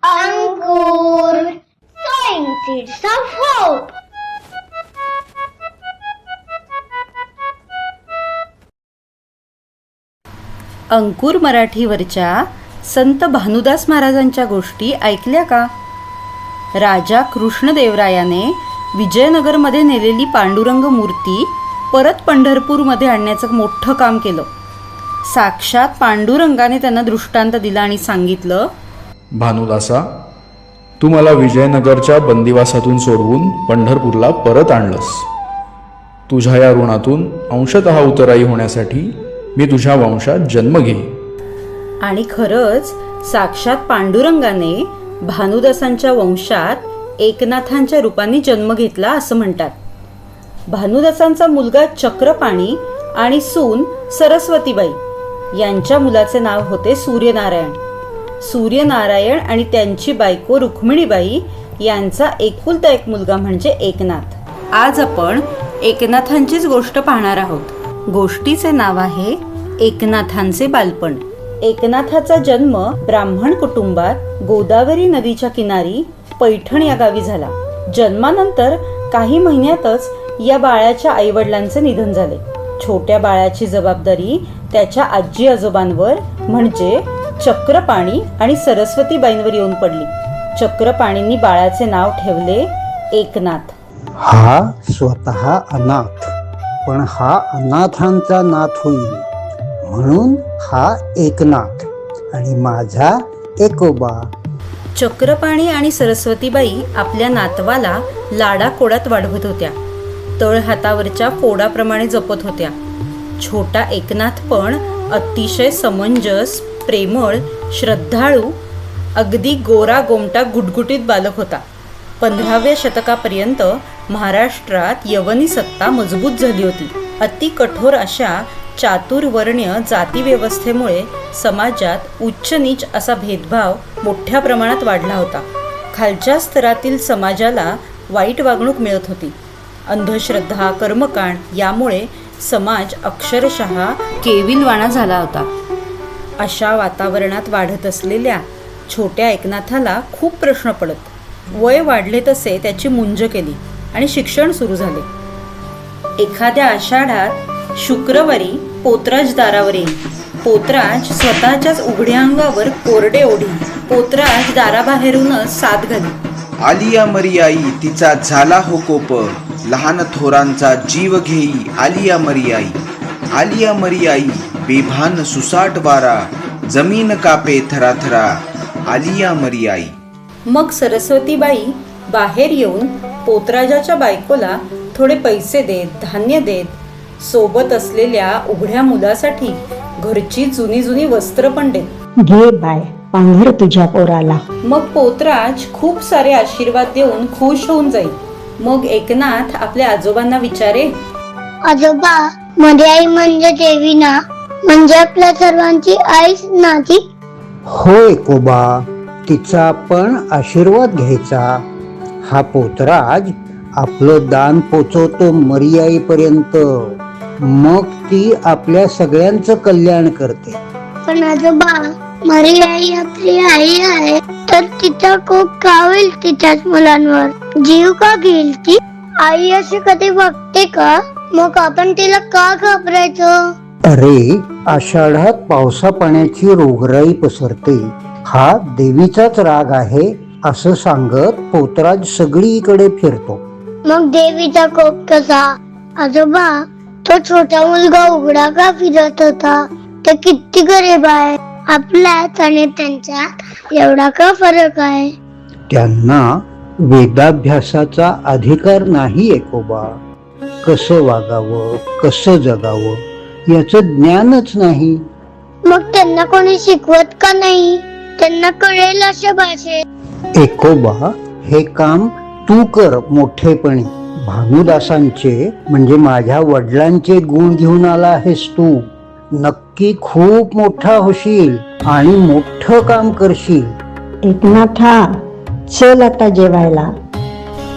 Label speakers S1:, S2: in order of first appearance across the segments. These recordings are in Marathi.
S1: Ankur, sowing seeds of hope.
S2: अंकुर मराठीवरच्या संत भानुदास महाराजांच्या गोष्टी ऐकल्या का? राजा कृष्णदेवरायाने विजयनगरमध्ये नेलेली पांडुरंग मूर्ती परत पंढरपूरमध्ये आणण्याचं मोठं काम केलं. साक्षात पांडुरंगाने त्यांना दृष्टांत दिला आणि सांगितलं,
S3: भानुदासा, तू मला विजयनगरच्या बंदिवासातून सोडवून पंढरपूरला परत आणलंस. तुझ्या या ऋणातून अंशतः उतराई होण्यासाठी मी तुझ्या वंशात जन्म घेईन.
S2: आणि खरंच साक्षात पांडुरंगाने भानुदासांच्या वंशात एकनाथांच्या रूपाने जन्म घेतला असं म्हणतात. भानुदासांचा मुलगा चक्रपाणी आणि सून सरस्वतीबाई यांच्या मुलाचे नाव होते सूर्यनारायण. सूर्यनारायण आणि त्यांची बायको रुक्मिणीबाई यांचा एकुलता एक मुलगा म्हणजे एकनाथ. आज आपण एकनाथांचीच गोष्ट पाहणार आहोत. गोष्टीचे नाव आहे एकनाथांचे बालपण. एकनाथाचा जन्म ब्राह्मण कुटुंबात गोदावरी नदीच्या किनारी पैठण या गावी झाला. जन्मानंतर काही महिन्यातच या बाळाच्या आईवडिलांचे निधन झाले. छोट्या बाळाची जबाबदारी त्याच्या आजी आजोबांवर म्हणजे चक्रपाणी आणि सरस्वतीबाईंवर येऊन पडली. चक्रपाणींनी बाळाचे नाव ठेवले एकनाथ.
S4: हा स्वतः अनाथ, पण हा अनाथांचा नाथ होईल म्हणून हा एकनाथ आणि माझा एकोबा.
S2: चक्रपाणी आणि सरस्वतीबाई आपल्या नातवाला लाडाकोडात वाढवत होत्या. तळ हातावरच्या फोडाप्रमाणे जपत होत्या. छोटा एकनाथ पण अतिशय समंजस, प्रेमळ, श्रद्धाळू, अगदी गोरा गोमटा गुटगुटीत बालक होता. 15व्या शतकापर्यंत महाराष्ट्रात यवनी सत्ता मजबूत झाली होती. अति कठोर अशा चातुर्वर्ण्य जातीव्यवस्थेमुळे समाजात उच्च नीच असा भेदभाव मोठ्या प्रमाणात वाढला होता. खालच्या स्तरातील समाजाला वाईट वागणूक मिळत होती. अंधश्रद्धा, कर्मकांड यामुळे समाज अक्षरशः केविलवाणा झाला होता. अशा वातावरणात वाढत असलेल्या छोट्या एकनाथाला खूप प्रश्न पडत. वय वाढले तसे त्याची मुंज केली आणि शिक्षण सुरू झाले. एखाद्या आषाढात शुक्रवारी पोतराज दारावर येईल. पोतराज स्वतःच्याच उघड्या अंगावर कोरडे ओढी. पोतराज दाराबाहेरूनच साद घाली.
S5: आलिया मरियाई तिचा झाला हो कोप, लहान थोरांचा जीव घेई आलिया मरियाई. आलिया मरियाई बेभान सुसाट वारा, जमीन कापे थराथरा आलिया मरियाई.
S2: मग सरस्वतीबाई बाहेर येऊन पोतराजाच्या बायकोला थोडे पैसे देत, धान्य देत, सोबत असलेल्या उघड्या मुलासाठी घरची जुनी जुनी वस्त्र पण देत.
S6: घे बाय, पांघर तुझ्या पोराला.
S2: मग पोतराज खूप सारे आशीर्वाद देऊन खुश होऊन जाईल. मग एकनाथ आपल्या आजोबांना विचारे,
S1: आजोबा, मर्याई म्हणजे देवी ना? म्हणजे आपल्या सर्वांची आईच ना ती?
S4: होय कोबा, तिचा पण आशीर्वाद घ्यायचा. हा पोतराज आपलं दान पोचवतो मरियाईपर्यंत, मग ती आपल्या सगळ्यांचं कल्याण करते.
S1: पण आजोबा, मरियाई आपली आई आहे, तर तिचा कोप का होईल तिच्याच मुलांवर? जीव का घेईल ती? आई अशी कधी वागते का? मग आपण तिला का घाबरायचं?
S4: अरे, आषाढात पावसा पाण्याची रोगराई पसरते, हा देवीचाच राग आहे असं सांगत पोतराज सगळीकडे फिरतो.
S1: मग देवीचा कोप कसा? आजोबा, तो छोटा मुलगा उघडा का फिरत होता? ते किती गरीब आहे. आपल्यात आणि त्यांच्यात एवढा का फरक आहे?
S4: त्यांना वेदाभ्यासाचा अधिकार नाही एकोबा. कसं वागावं, कसं जगावं याचं ज्ञानच नाही.
S1: मग त्यांना कोणी शिकवत का नाही? त्यांना कळेल अशा भाषेत.
S4: एकोबा, हे काम तू कर मोठेपणी. भानुदासांचे म्हणजे माझ्या वडिलांचे गुण घेऊन आला आहेस तू. नक्की खूप मोठा होशील आणि मोठं काम करशील.
S6: एकनाथा, चल आता जेवायला.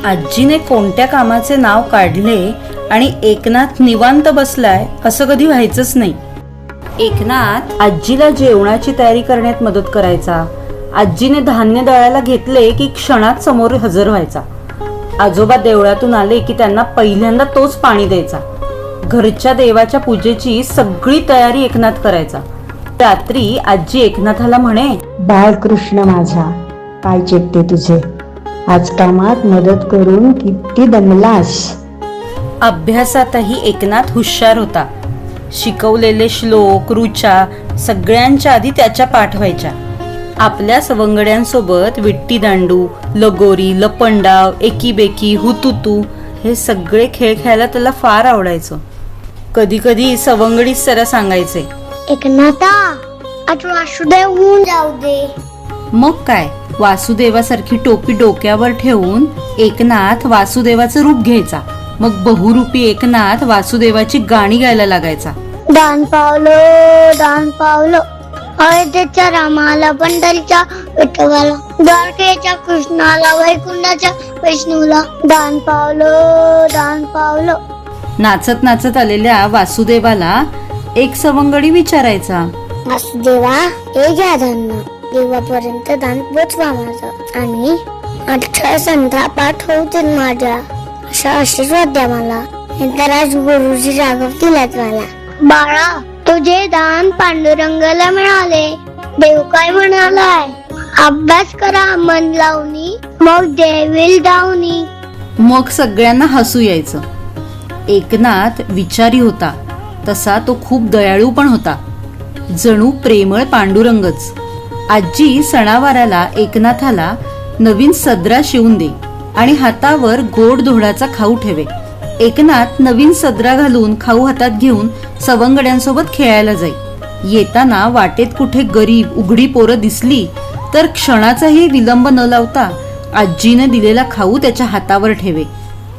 S2: आजीने कोणत्या कामाचे नाव काढले आणि एकनाथ निवांत बसलाय असं कधी व्हायचंच नाही. एकनाथ आजीला जेवणाची तयारी करण्यात मदत करायचा आजीने धान्य दळायला घेतले की क्षणात समोर हजर व्हायचा. आजोबा देवळातून आले की त्यांना पहिल्यांदा तोच पाणी द्यायचा. घरच्या देवाच्या पूजेची सगळी तयारी एकनाथ करायचा. रात्री आजी एकनाथाला म्हणे,
S6: बाळकृष्ण माझा, पाय चेपते तुझे. आज कामात मदत करून किती दमलास.
S2: अभ्यासातही एकनाथ हुशार होता. शिकवलेले श्लोक, ऋचा सगळ्यांच्या आधी त्याच्या पाठ व्हायच्या. आपल्या सवंगड्यांसोबत विट्टी दांडू, लगोरी, लपंडाव, एकीबेकी, हुतुतू हे सगळे खेळ खेळायला त्याला फार आवडायचं. कधी कधी सवंगडीच त्याला सांगायचे,
S1: एकनाथा आज वासुदेव होऊन जाऊ दे.
S2: मग काय, वासुदेवासारखी टोपी डोक्यावर ठेवून एकनाथ वासुदेवाचं रूप घ्यायचा. मग बहुरूपी एकनाथ वासुदेवाची गाणी गायला लागायचा.
S1: दान पावलो अयोध्येच्या रामाला, पंढरीच्या विठोबाला, द्वारकेच्या कृष्णाला, वैकुंठाच्या वैष्णूला दान पावलो.
S2: नाचत नाचत आलेल्या वासुदेवाला एक सवंगडी विचारायचा,
S1: वासुदेवा हे घ्या धान्य, देवापर्यंत दान पोचवा माझं आणि 18 संध्या पाठ होतील माझ्या, अशा आशीर्वाद द्या मला. नंतर आज गुरुजी रागवतीलच मला. बाळा, तुझे दान पांडुरंगाला मिळाले. देव काय म्हणालाय, अभ्यास करा मन लावणी, मग देवील दावणी.
S2: मग सगळ्यांना हसू यायचं. एकनाथ विचारी होता, तसा तो खूप दयाळू पण होता. जणू प्रेमळ पांडुरंगच. आजी सणावाराला एकनाथाला नवीन सदरा शिवून दे आणि हातावर गोड धोडाचा खाऊ ठेवे. एकनाथ नवीन सदरा घालून खाऊ हातात घेऊन सवंगड्यांसोबत खेळायला जाई. येताना वाटेत कुठे गरीब उघडी पोरं दिसली तर क्षणाचाही विलंब न लावता आजीने दिलेला खाऊ त्याच्या हातावर ठेवे.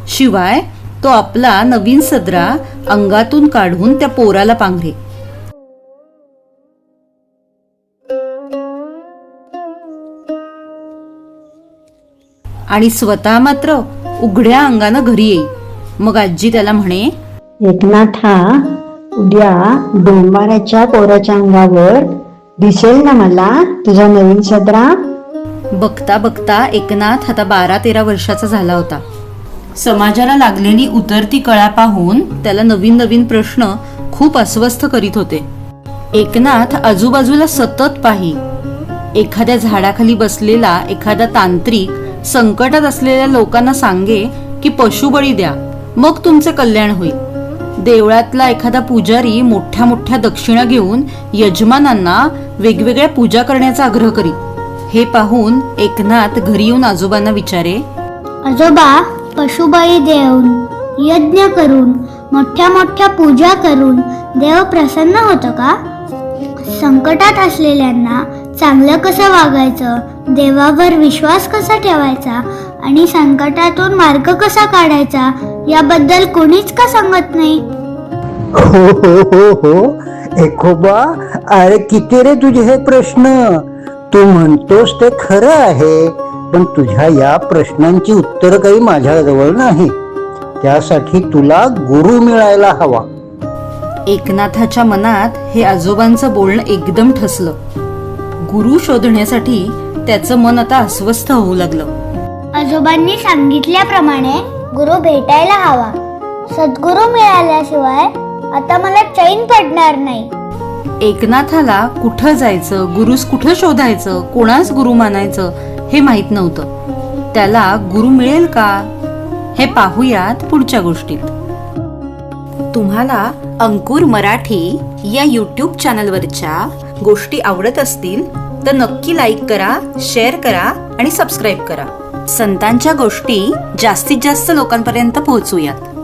S2: शिवाय तो आपला नवीन सदरा अंगातून काढून त्या पोराला पांघरे. आणि स्वतः मात्र उघड्या अंगानं घरी येई. मग आजी त्याला म्हणे,
S6: एकनाथा, उद्या डोंबाराच्या पोराच्या अंगावर दिसेल ना मला तुझा नवीन सदरा.
S2: बघता बघता एकनाथ आता 12-13 वर्षाचा झाला होता. समाजाला लागलेली उतरती कळा पाहून त्याला नवीन नवीन प्रश्न खूप अस्वस्थ करीत होते. एकनाथ आजूबाजूला सतत पाही. एखाद्या झाडाखाली बसलेला एखादा तांत्रिक संकटात असलेल्या लोकांना सांगे की पशुबळी द्या, मग तुमचे कल्याण होईल. देवळातला एखादा पुजारी मोठ्या मोठ्या दक्षिणा घेऊन यजमानांना वेगवेगळ्या पूजा करण्याचा आग्रह करी. हे पाहून एकनाथ घरी येऊन आजोबांना विचारे,
S1: आजोबा, पशुबळी देऊन, यज्ञ करून, मोठ्या मोठ्या पूजा करून देव प्रसन्न होतो का? संकटात असलेल्यांना चांगलं कसं वागायचं, देवावर विश्वास कसा ठेवायचा आणि संकटातून मार्ग कसा काढायचा याबद्दल कोणीच का सांगत नाही?
S4: हो हो हो हो, एकोबा, अरे किती रे तुझे हे प्रश्न. तू म्हणतोस ते खरं आहे, पण तुझ्या या प्रश्नांची उत्तर काही माझ्याजवळ नाही. त्यासाठी तुला गुरु मिळायला हवा.
S2: एकनाथाच्या मनात हे आजोबांचं बोलणं एकदम ठसलं. गुरु शोधण्यासाठी त्याचं मन आता अस्वस्थ होऊ लागलं.
S1: आजोबांनी सांगितल्याप्रमाणे गुरु भेटायला हवा. सद्गुरु मिळाल्याशिवाय आता मला चैन पडणार नाही.
S2: एकनाथाला कुठं जायचं, गुरुस कुठं शोधायचं, कोणास गुरु मानायचं हे माहित नव्हतं. त्याला गुरु मिळेल का हे पाहूयात पुढच्या गोष्टीत. तुम्हाला अंकुर मराठी या यूट्यूब चॅनलवरच्या गोष्टी आवडत असतील तर नक्की लाईक करा, शेअर करा आणि सबस्क्राईब करा. संतांच्या गोष्टी जास्तीत जास्त लोकांपर्यंत पोहोचूयात.